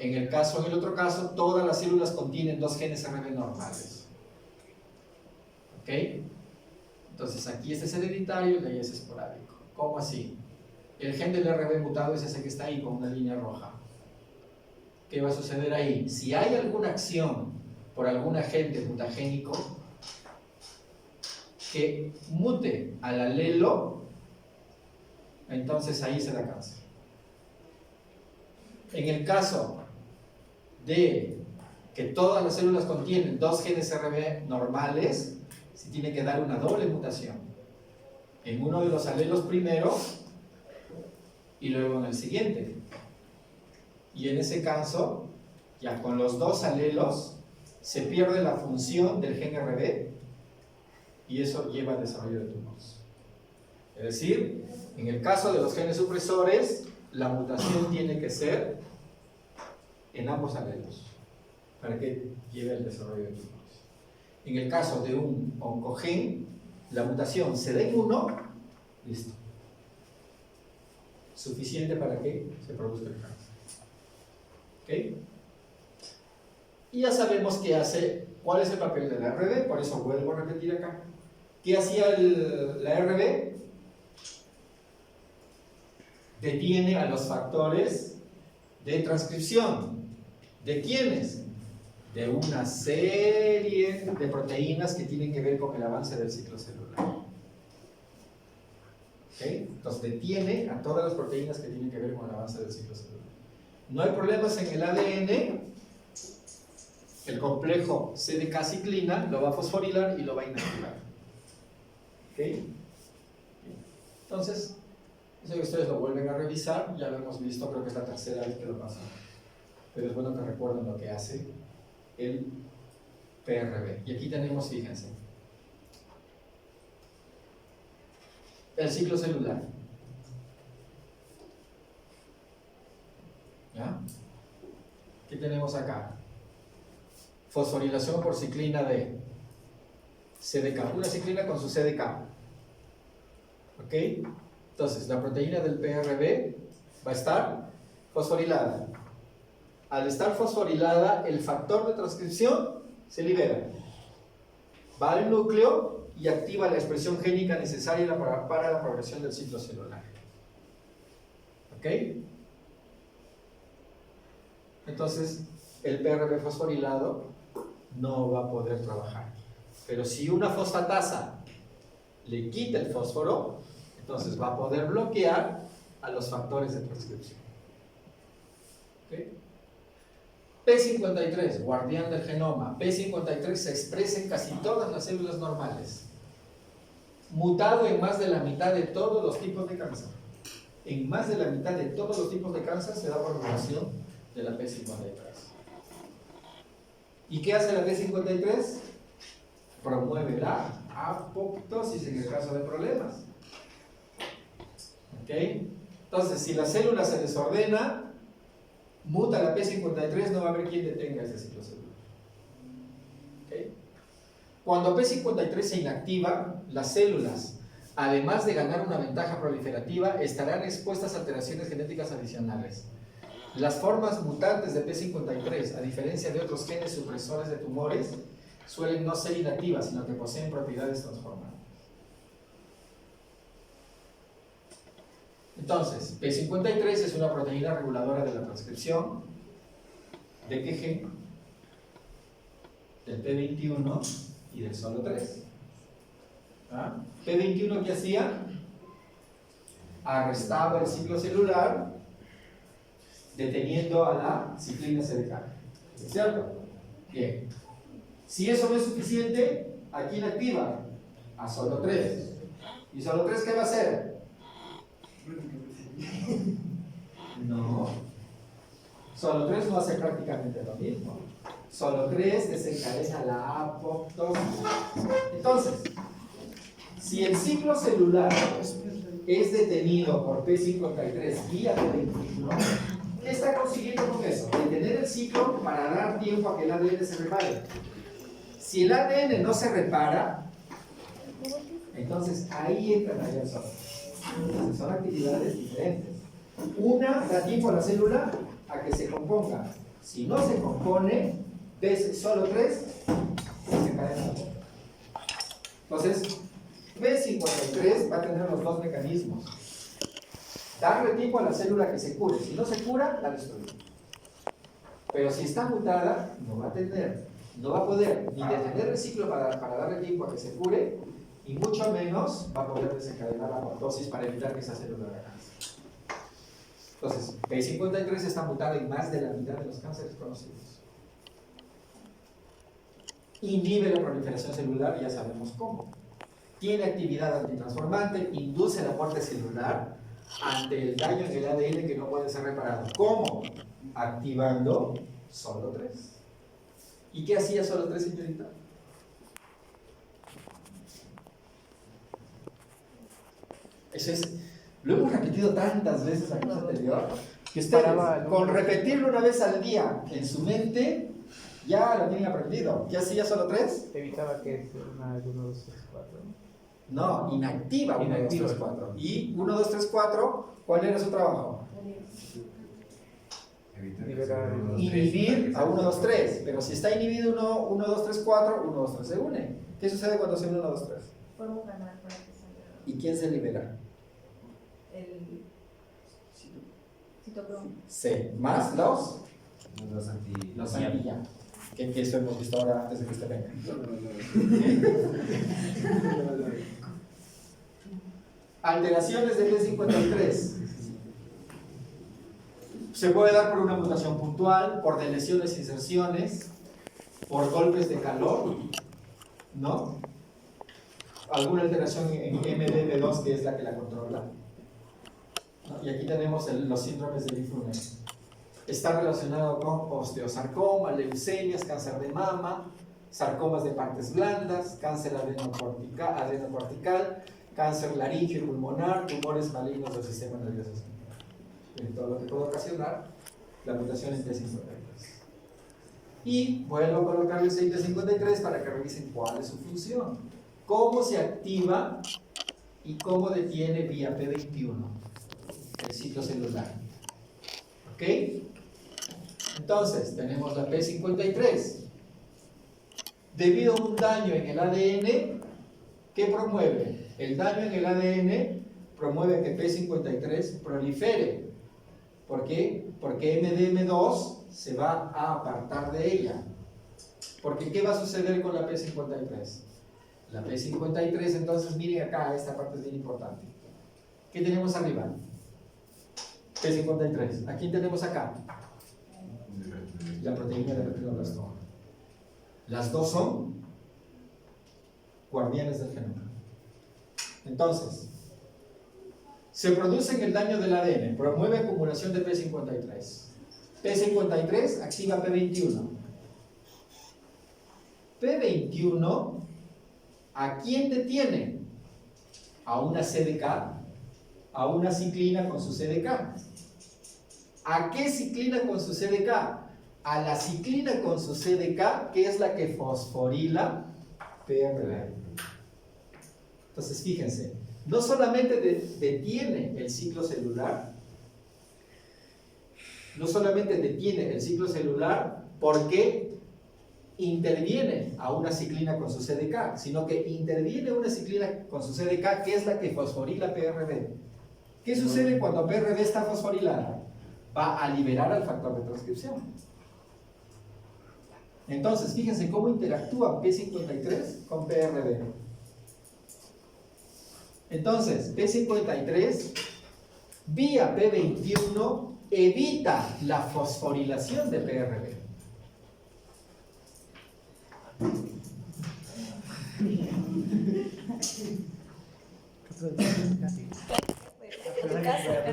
Speaker 1: En el otro caso, todas las células contienen dos genes RB normales. ¿Ok? Entonces aquí este es hereditario y ahí es esporádico. ¿Cómo así? El gen del RB mutado es ese que está ahí con una línea roja. ¿Qué va a suceder ahí? Si hay alguna acción por algún agente mutagénico que mute al alelo, entonces ahí se da cáncer. En el caso de que todas las células contienen dos genes RB normales, se tiene que dar una doble mutación. en uno de los alelos primero y luego en el siguiente. Y en ese caso, ya con los dos alelos se pierde la función del gen RB y eso lleva al desarrollo de tumores. Es decir, en el caso de los genes supresores, la mutación tiene que ser en ambos alelos para que lleve al desarrollo de tumores. En el caso de un oncogen, la mutación se da en uno, listo. Suficiente para que se produzca el cáncer. ¿Ok? Y ya sabemos qué hace, cuál es el papel de la RB, por eso vuelvo a repetir acá. ¿Qué hacía la RB? Detiene a los factores de transcripción. ¿De quiénes? De una serie de proteínas que tienen que ver con el avance del ciclo celular. ¿Okay? Entonces detiene a todas las proteínas que tienen que ver con el avance del ciclo celular. No hay problemas en el ADN. El complejo CDK-ciclina lo va a fosforilar y lo va a inactivar. ¿Ok? Entonces, eso que ustedes lo vuelven a revisar, ya lo hemos visto, creo que es la tercera vez que lo pasamos. Pero es bueno que recuerden lo que hace el PRB. Y aquí tenemos, fíjense, el ciclo celular. ¿Ya? ¿Qué tenemos acá? Fosforilación por ciclina de CDK, una ciclina con su CDK. ¿Ok? Entonces, la proteína del PRB va a estar fosforilada. Al estar fosforilada, el factor de transcripción se libera. Va al núcleo y activa la expresión génica necesaria para la progresión del ciclo celular. ¿Ok? Entonces, el PRB fosforilado no va a poder trabajar. Pero si una fosfatasa le quita el fósforo, entonces va a poder bloquear a los factores de transcripción. ¿Okay? P53, guardián del genoma. P53 se expresa en casi todas las células normales. Mutado en más de la mitad de todos los tipos de cáncer. En más de la mitad de todos los tipos de cáncer se da por mutación de la P53. ¿Y qué hace la P53? Promueve la apoptosis en el caso de problemas. ¿Ok? Entonces, si la célula se desordena, muta la P53, no va a haber quien detenga ese ciclo celular. ¿Ok? Cuando P53 se inactiva, las células, además de ganar una ventaja proliferativa, estarán expuestas a alteraciones genéticas adicionales. Las formas mutantes de P53, a diferencia de otros genes supresores de tumores, suelen no ser inactivas, sino que poseen propiedades transformadas. Entonces, P53 es una proteína reguladora de la transcripción. ¿De qué gen? Del P21 y del solo 3. ¿Ah? P21, ¿qué hacía? Arrestaba el ciclo celular deteniendo a la ciclina CDK. ¿Cierto? Bien. Si eso no es suficiente, ¿a quién activa? A solo 3. ¿Y solo 3 qué va a hacer? No. Solo 3 no hace prácticamente lo mismo. Solo 3 desencadena la apoptosis. Entonces, si el ciclo celular es detenido por P53 vía P21, ¿qué está consiguiendo con eso? Detener el ciclo para dar tiempo a que el ADN se repare. Si el ADN no se repara, entonces ahí entran las reacciones. Entonces son actividades diferentes. Una da tiempo a la célula a que se componga. Si no se compone, solo 3 se cadena. Entonces, P53 va a tener los dos mecanismos. Darle tiempo a la célula que se cure. Si no se cura, la destruye. Pero si está mutada, no va a poder ni detener el ciclo para darle tiempo a que se cure, y mucho menos va a poder desencadenar la apoptosis para evitar que esa célula haga cáncer. Entonces, P53 está mutada en más de la mitad de los cánceres conocidos. Inhibe la proliferación celular y ya sabemos cómo. tiene actividad antitransformante, induce la muerte celular ante el daño en el ADN que no puede ser reparado. ¿Cómo? Activando solo 3. ¿Y qué hacía solo 3, señorita? Eso es, lo hemos repetido tantas veces la clase anterior, que ustedes, con repetirlo una vez al día en su mente, ya lo tienen aprendido. ¿Qué hacía solo 3?
Speaker 3: Evitaba que una 1, 2, 3, 4.
Speaker 1: No, inactiva 1, 2, 3, 4. Y 1, 2, 3, 4, ¿cuál era su trabajo? Inhibir a 1, 2, 3. Pero si está inhibido 1, 2, 3, 4, 1, 2, 3 se une. ¿Qué sucede cuando se une 1, 2, 3?
Speaker 4: Podemos ganar para que salga
Speaker 1: ¿Y quién se libera?
Speaker 4: el citocromo.
Speaker 1: C. Más los
Speaker 2: Los anti...
Speaker 1: anti-ya. Que eso hemos visto ahora antes de que usted venga. Alteraciones de P53. Se puede dar por una mutación puntual, por deleciones, inserciones, por golpes de calor, ¿no? Alguna alteración en MDP2 que es la que la controla, ¿no? Y aquí tenemos los síndromes de Mifune. Está relacionado con osteosarcoma, leucemias, cáncer de mama, sarcomas de partes blandas, cáncer adenocortical, cáncer laríngeo y pulmonar, tumores malignos del sistema nervioso central. Todo lo que puede ocasionar la mutación en P53. Y vuelvo a colocar el 6P53 para que revisen cuál es su función, cómo se activa y cómo detiene vía P21 el ciclo celular. ¿Ok? Entonces, tenemos la P53. Debido a un daño en el ADN, ¿qué promueve? El daño en el ADN promueve que P53 prolifere. ¿Por qué? Porque MDM2 se va a apartar de ella. Porque ¿qué va a suceder con la P53? La P53, entonces miren acá, esta parte es bien importante. ¿Qué tenemos arriba? P53. ¿A quién tenemos acá? La proteína de retinoblastoma. Las dos son guardianes del genoma. Entonces, se produce en el daño del ADN, promueve acumulación de P53. P53 activa P21. P21, ¿a quién detiene? A una CDK, a una ciclina con su CDK. ¿A qué ciclina con su CDK? A la ciclina con su CDK, que es la que fosforila PRD. Entonces, fíjense, no solamente detiene el ciclo celular, porque interviene a una ciclina con su CDK, sino que interviene una ciclina con su CDK, que es la que fosforila PRD. ¿Qué sucede cuando PRD está fosforilada? Va a liberar al factor de transcripción. Entonces, fíjense cómo interactúa P53 con PRD. Entonces, P53 vía P21 evita la fosforilación de PRD.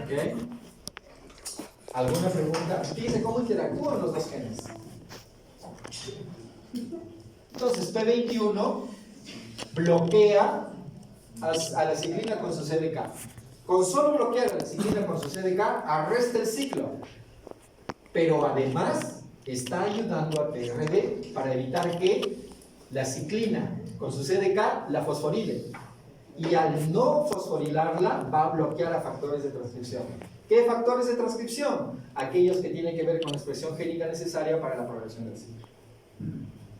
Speaker 1: ¿Okay? ¿Alguna pregunta? Fíjense cómo interactúan los dos genes. Entonces, P21 bloquea a la ciclina con su CDK. Con solo bloquear a la ciclina con su CDK, arresta el ciclo. Pero además, está ayudando a PRD para evitar que la ciclina con su CDK la fosforile. Y al no fosforilarla, va a bloquear a factores de transcripción. ¿Qué factores de transcripción? Aquellos que tienen que ver con la expresión génica necesaria para la progresión del ciclo.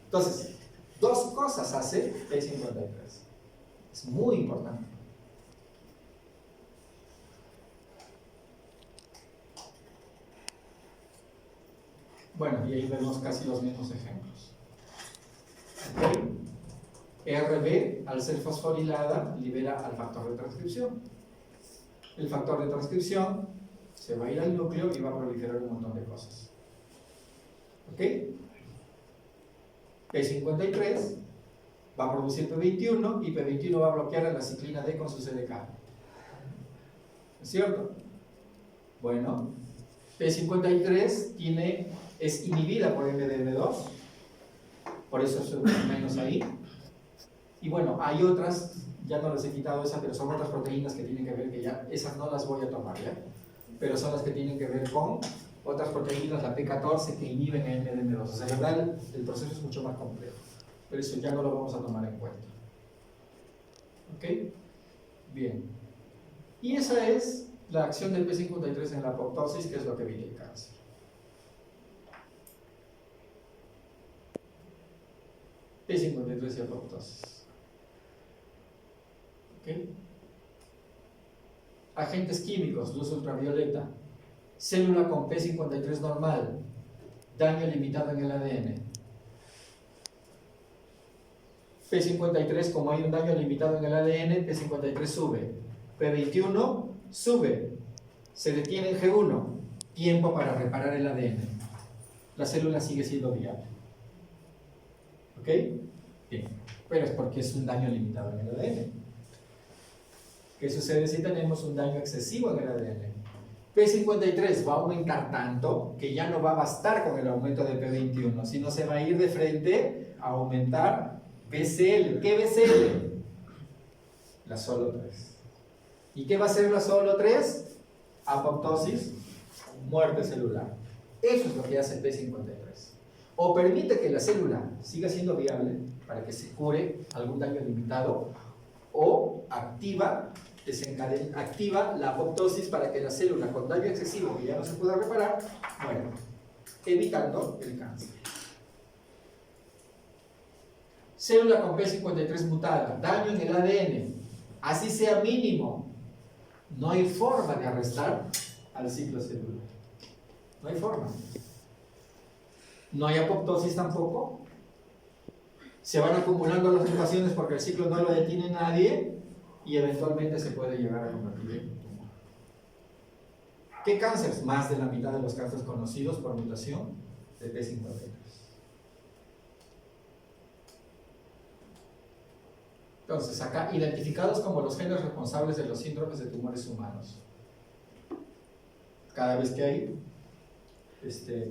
Speaker 1: Entonces, dos cosas hace P53. Es muy importante. Bueno, y ahí vemos casi los mismos ejemplos. ¿Okay? RB, al ser fosforilada, libera al factor de transcripción. El factor de transcripción se va a ir al núcleo y va a proliferar un montón de cosas. ¿Ok? P53 va a producir P21 y P21 va a bloquear a la ciclina D con su CDK. ¿Es cierto? Bueno, P53 es inhibida por MDM2, por eso es menos ahí. Y bueno, hay otras, ya no les he quitado esa, pero son otras proteínas que tienen que ver, que ya, esas no las voy a tomar, ¿ya? Pero son las que tienen que ver con otras proteínas, la P14, que inhiben el MDM2. O sea, la verdad, el proceso es mucho más complejo, pero eso ya no lo vamos a tomar en cuenta. ¿Ok? Bien. Y esa es la acción del P53 en la apoptosis, que es lo que evita el cáncer. P53 y apoptosis. ¿Ok? Agentes químicos, luz ultravioleta, célula con P53 normal, daño limitado en el ADN. P53, como hay un daño limitado en el ADN, P53 sube. P21 sube, se detiene en G1, tiempo para reparar el ADN. La célula sigue siendo viable. ¿Ok? Bien, pero es porque es un daño limitado en el ADN. ¿Qué sucede si tenemos un daño excesivo en el ADN? P53 va a aumentar tanto que ya no va a bastar con el aumento de P21, sino se va a ir de frente a aumentar BCL. ¿Qué BCL? La solo 3. ¿Y qué va a ser la solo 3? Apoptosis, muerte celular. Eso es lo que hace el P53. O permite que la célula siga siendo viable para que se cure algún daño limitado, o activa la apoptosis para que la célula con daño excesivo que ya no se pueda reparar muera, evitando el cáncer. Célula con P53 mutada, daño en el ADN, así sea mínimo, no hay forma de arrestar al ciclo celular. No hay forma. No hay apoptosis tampoco. Se van acumulando las mutaciones porque el ciclo no lo detiene nadie y eventualmente se puede llegar a convertir en un tumor. ¿Qué cánceres? Más de la mitad de los cánceres conocidos por mutación de P53. Entonces, acá identificados como los genes responsables de los síndromes de tumores humanos. Cada vez que hay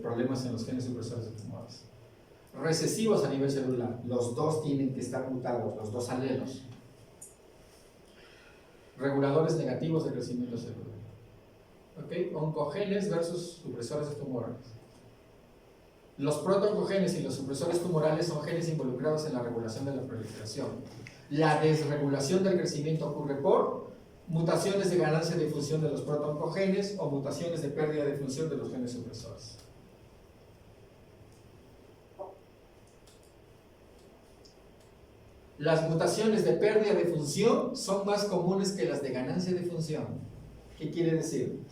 Speaker 1: problemas en los genes supresores de tumores. Recesivos a nivel celular, los dos tienen que estar mutados, los dos alelos. Reguladores negativos de crecimiento celular. ¿Ok? Oncogenes versus supresores de tumores. Los protooncogenes y los supresores tumorales son genes involucrados en la regulación de la proliferación. La desregulación del crecimiento ocurre por mutaciones de ganancia de función de los protooncogenes o mutaciones de pérdida de función de los genes supresores. Las mutaciones de pérdida de función son más comunes que las de ganancia de función. ¿Qué quiere decir?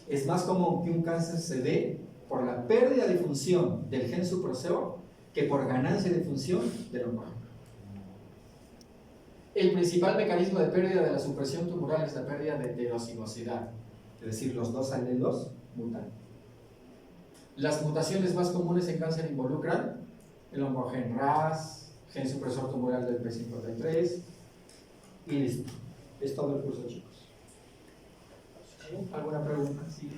Speaker 1: Es más común que un cáncer se dé por la pérdida de función del gen supresor que por ganancia de función del oncógeno. El principal mecanismo de pérdida de la supresión tumoral es la pérdida de heterocigosidad, es decir, los dos alelos mutan. Las mutaciones más comunes en cáncer involucran el oncogen RAS, gen supresor tumoral del P53 y listo. Es todo el curso, chicos. ¿Alguna pregunta? Sí.